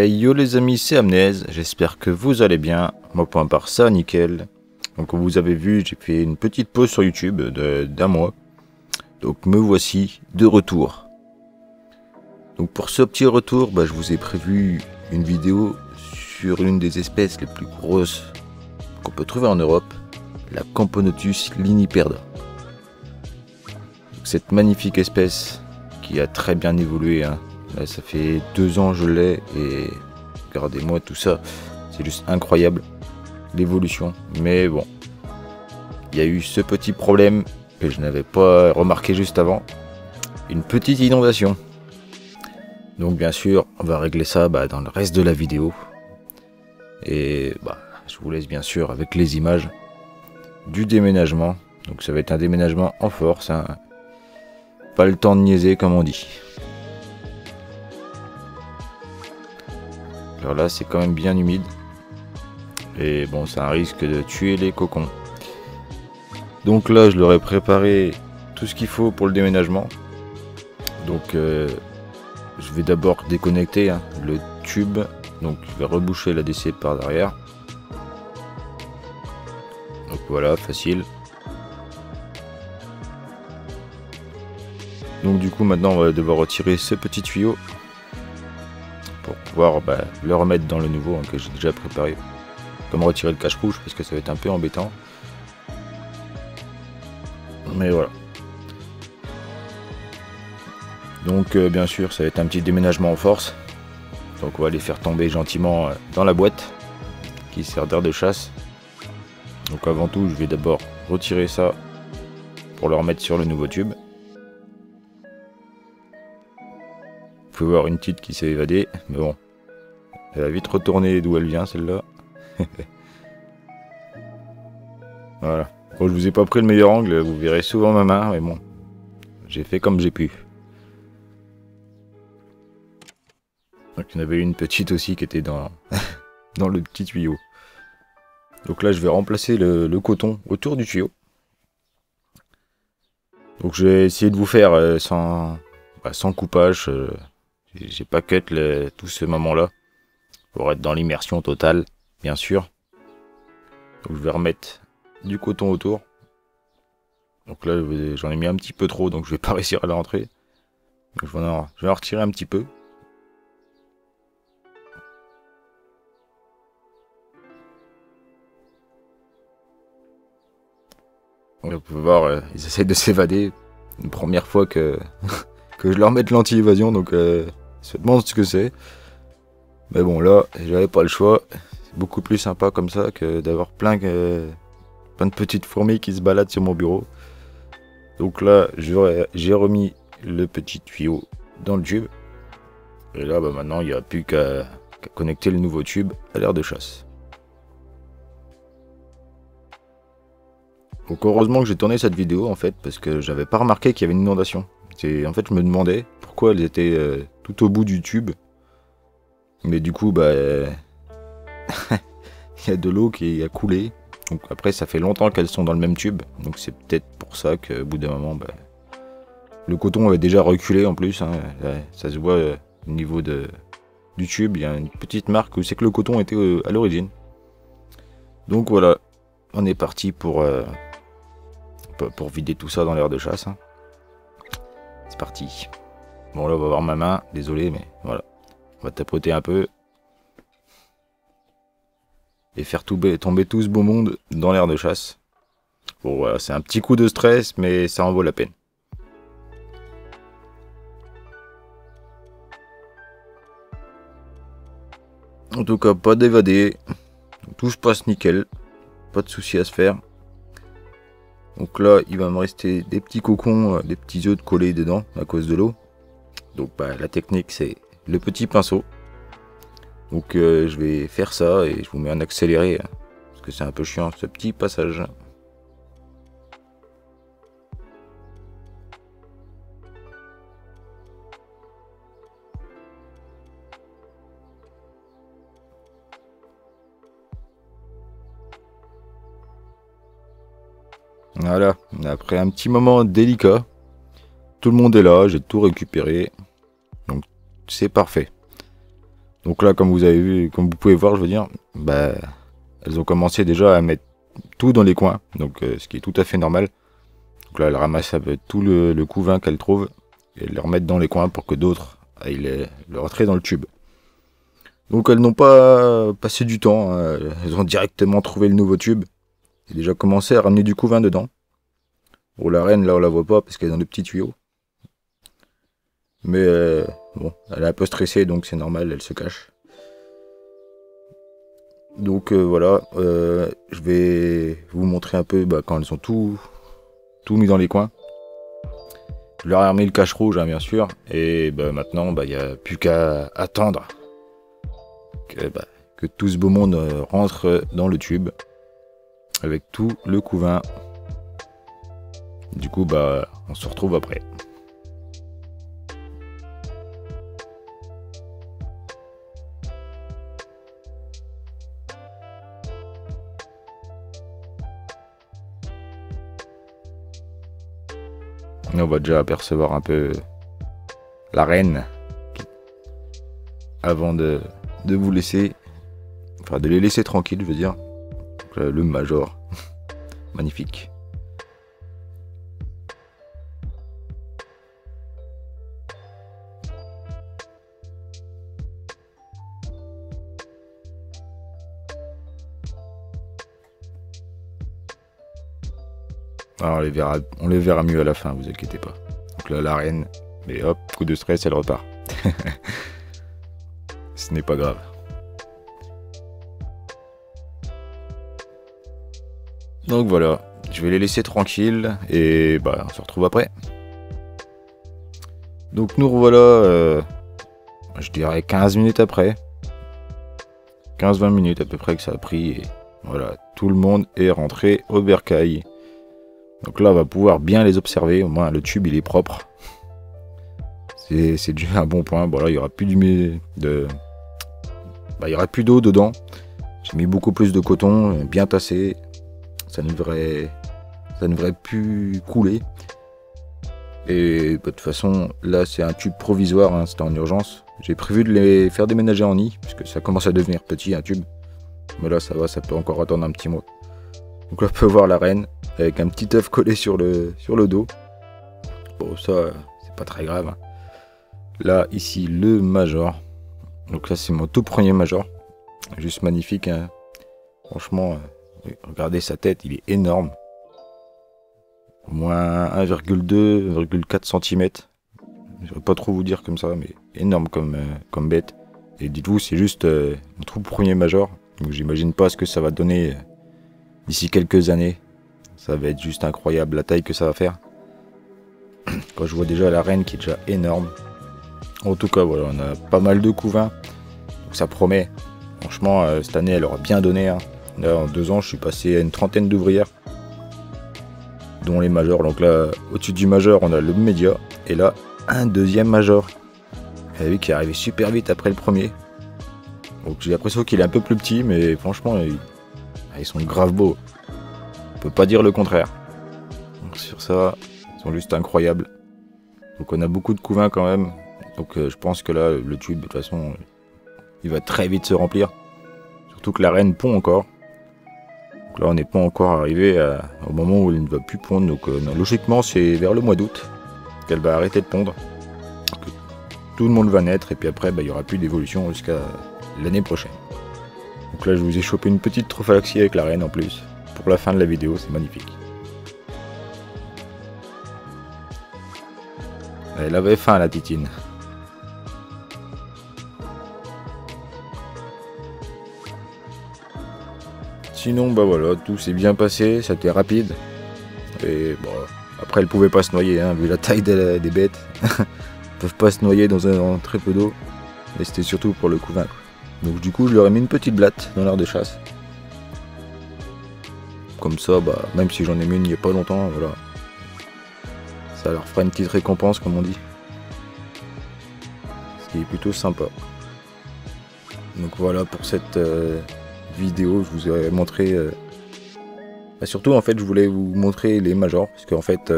Yo les amis, c'est Amnez, j'espère que vous allez bien, moi pour ma part ça nickel. Donc comme vous avez vu, j'ai fait une petite pause sur YouTube d'un mois, donc me voici de retour. Donc pour ce petit retour, je vous ai prévu une vidéo sur une des espèces les plus grosses qu'on peut trouver en Europe, la Camponotus liniperda. Cette magnifique espèce qui a très bien évolué, hein. Là, ça fait 2 ans que je l'ai et regardez-moi tout ça, c'est juste incroyable l'évolution. Mais bon, il y a eu ce petit problème que je n'avais pas remarqué juste avant, une petite inondation. Donc bien sûr, on va régler ça dans le reste de la vidéo. Et je vous laisse bien sûr avec les images du déménagement. Donc ça va être un déménagement en force, hein. Pas le temps de niaiser comme on dit. Alors là c'est quand même bien humide. Et bon, c'est un risque de tuer les cocons. Donc là je leur ai préparé tout ce qu'il faut pour le déménagement. Donc je vais d'abord déconnecter le tube. Donc je vais reboucher la DC par derrière. Donc voilà, facile. Donc du coup maintenant on va devoir retirer ce petit tuyau pour pouvoir le remettre dans le nouveau que j'ai déjà préparé. Comme retirer le cache-rouge parce que ça va être un peu embêtant. Mais voilà. Donc bien sûr ça va être un petit déménagement en force. Donc on va les faire tomber gentiment dans la boîte qui sert d'air de chasse. Donc avant tout je vais d'abord retirer ça pour le remettre sur le nouveau tube. Vous pouvez voir une petite qui s'est évadée, mais bon, elle va vite retourner d'où elle vient celle-là. Voilà. Bon, je vous ai pas pris le meilleur angle, vous verrez souvent ma main, mais bon, j'ai fait comme j'ai pu. Donc il y en avait une petite aussi qui était dans, dans le petit tuyau. Donc là je vais remplacer le coton autour du tuyau. Donc je vais essayer de vous faire sans coupage. J'ai pas cut tout ce moment-là pour être dans l'immersion totale, bien sûr. Donc je vais remettre du coton autour. Donc là j'en ai mis un petit peu trop, donc je vais pas réussir à la rentrer. Donc je vais en retirer un petit peu. Donc vous pouvez voir, ils essayent de s'évader. Une première fois que que je leur mette l'anti-évasion, donc se demande ce que c'est. Mais bon là, j'avais pas le choix. C'est beaucoup plus sympa comme ça que d'avoir plein de petites fourmis qui se baladent sur mon bureau. Donc là, j'ai remis le petit tuyau dans le tube. Et là, maintenant, il n'y a plus qu'à connecter le nouveau tube à l'air de chasse. Donc heureusement que j'ai tourné cette vidéo en fait, parce que j'avais pas remarqué qu'il y avait une inondation. En fait, je me demandais pourquoi elles étaient tout au bout du tube. Mais du coup, il y a de l'eau qui a coulé. Donc après, ça fait longtemps qu'elles sont dans le même tube. Donc c'est peut-être pour ça qu'au bout d'un moment, le coton avait déjà reculé en plus. Ça se voit au niveau du tube. Il y a une petite marque où c'est que le coton était à l'origine. Donc voilà, on est parti pour vider tout ça dans l'air de chasse. C'est parti. Bon là on va voir ma main, désolé mais voilà. On va tapoter un peu. Et faire tomber tout ce beau monde dans l'air de chasse. Bon voilà, c'est un petit coup de stress mais ça en vaut la peine. En tout cas pas d'évader. Tout se passe nickel. Pas de soucis à se faire. Donc là, il va me rester des petits cocons, des petits œufs de coller dedans à cause de l'eau. Donc la technique, c'est le petit pinceau. Donc je vais faire ça et je vous mets en accéléré. Parce que c'est un peu chiant ce petit passage. Voilà, après un petit moment délicat, tout le monde est là, j'ai tout récupéré, donc c'est parfait. Donc là, comme vous avez vu, comme vous pouvez voir, je veux dire, bah, elles ont commencé déjà à mettre tout dans les coins, donc ce qui est tout à fait normal. Donc là, elles ramassent un peu tout le couvain qu'elles trouvent et le remettent dans les coins pour que d'autres aillent le rentrer dans le tube. Donc elles n'ont pas passé du temps, hein. Elles ont directement trouvé le nouveau tube et déjà commencé à ramener du couvain dedans. Bon, la reine, là, on la voit pas parce qu'elle est dans le petit tuyau. Mais bon, elle est un peu stressée, donc c'est normal, elle se cache. Donc voilà, je vais vous montrer un peu quand elles ont tout mis dans les coins. Je leur ai remis le cache rouge, hein, bien sûr. Et maintenant, il n'y a plus qu'à attendre que tout ce beau monde rentre dans le tube avec tout le couvain. Du coup, on se retrouve après. Et on va déjà apercevoir un peu la reine avant de vous laisser, enfin de les laisser tranquilles, je veux dire. Donc, le major, magnifique. Alors on les verra mieux à la fin, vous inquiétez pas. Donc là, la reine, mais hop, coup de stress, elle repart. Ce n'est pas grave. Donc voilà, je vais les laisser tranquilles et on se retrouve après. Donc nous revoilà, je dirais 15 minutes après. 15-20 minutes à peu près que ça a pris. Et voilà, tout le monde est rentré au bercail. Donc là, on va pouvoir bien les observer. Au moins, le tube, il est propre. C'est déjà un bon point. Bon, là, il n'y aura plus il y aura plus d'eau dedans. J'ai mis beaucoup plus de coton, bien tassé. Ça ne devrait plus couler. Et de toute façon, là, c'est un tube provisoire. Hein, c'était en urgence. J'ai prévu de les faire déménager en nid, puisque ça commence à devenir petit, un tube. Mais là, ça va, ça peut encore attendre un petit mois. Donc là, on peut voir la reine avec un petit œuf collé sur le dos. Bon, ça, c'est pas très grave. Là, ici, le major. Donc là, c'est mon tout premier major. Juste magnifique. Hein. Franchement, regardez sa tête, il est énorme. Au moins 1,2, 1,4 cm. Je ne vais pas trop vous dire comme ça, mais énorme comme bête. Et dites-vous, c'est juste mon tout premier major. Donc j'imagine pas ce que ça va donner d'ici quelques années. Ça va être juste incroyable la taille que ça va faire. Quand je vois déjà la reine qui est déjà énorme. En tout cas, voilà, on a pas mal de couvains. Donc ça promet. Franchement, cette année, elle aura bien donné. Hein. Là, en 2 ans, je suis passé à une trentaine d'ouvrières. Dont les majors. Donc là, au-dessus du major, on a le média. Et là, un deuxième major. Vous avez vu qu'il est arrivé super vite après le premier. Donc j'ai l'impression qu'il est un peu plus petit, mais franchement, ils sont grave beaux. On peut pas dire le contraire. Donc sur ça, ils sont juste incroyables. Donc on a beaucoup de couvains quand même. Donc je pense que là, le tube, de toute façon, il va très vite se remplir. Surtout que la reine pond encore. Donc là, on n'est pas encore arrivé au moment où elle ne va plus pondre. Donc logiquement, c'est vers le mois d'août qu'elle va arrêter de pondre. Donc, tout le monde va naître et puis après, il n'y aura plus d'évolution jusqu'à l'année prochaine. Donc là, je vous ai chopé une petite trophalaxie avec la reine en plus. Pour la fin de la vidéo, c'est magnifique. Elle avait faim, la titine. Sinon, voilà, tout s'est bien passé, ça a été rapide. Et bon, après, elle pouvait pas se noyer, hein, vu la taille des bêtes. Elles peuvent pas se noyer dans très peu d'eau. Mais c'était surtout pour le couvain. Donc du coup, je leur ai mis une petite blatte dans l'air de chasse. Comme ça, même si j'en ai mis une il n'y a pas longtemps, voilà. Ça leur fera une petite récompense, comme on dit. Ce qui est plutôt sympa. Donc voilà pour cette vidéo, je vous ai montré... surtout, en fait, je voulais vous montrer les majors. Parce qu'en fait,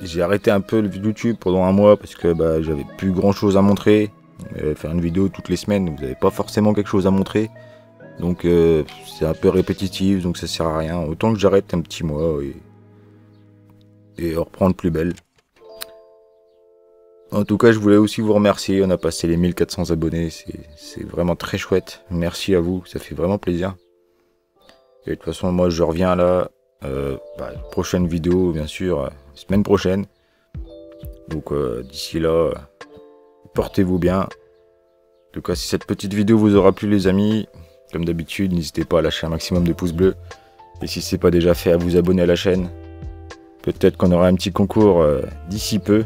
j'ai arrêté un peu le YouTube pendant un mois parce que j'avais plus grand chose à montrer. faire une vidéo toutes les semaines, vous n'avez pas forcément quelque chose à montrer. Donc c'est un peu répétitif, donc ça sert à rien. Autant que j'arrête un petit mois et reprendre plus belle. En tout cas, je voulais aussi vous remercier. On a passé les 1400 abonnés. C'est vraiment très chouette. Merci à vous. Ça fait vraiment plaisir. Et de toute façon, moi, je reviens là. Prochaine vidéo, bien sûr, semaine prochaine. Donc, d'ici là, portez-vous bien. En tout cas, si cette petite vidéo vous aura plu, les amis, comme d'habitude, n'hésitez pas à lâcher un maximum de pouces bleus. Et si ce n'est pas déjà fait, à vous abonner à la chaîne. Peut-être qu'on aura un petit concours d'ici peu.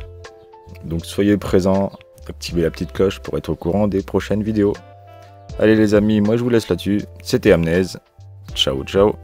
Donc soyez présents, activez la petite cloche pour être au courant des prochaines vidéos. Allez les amis, moi je vous laisse là-dessus. C'était Amnez. Ciao, ciao.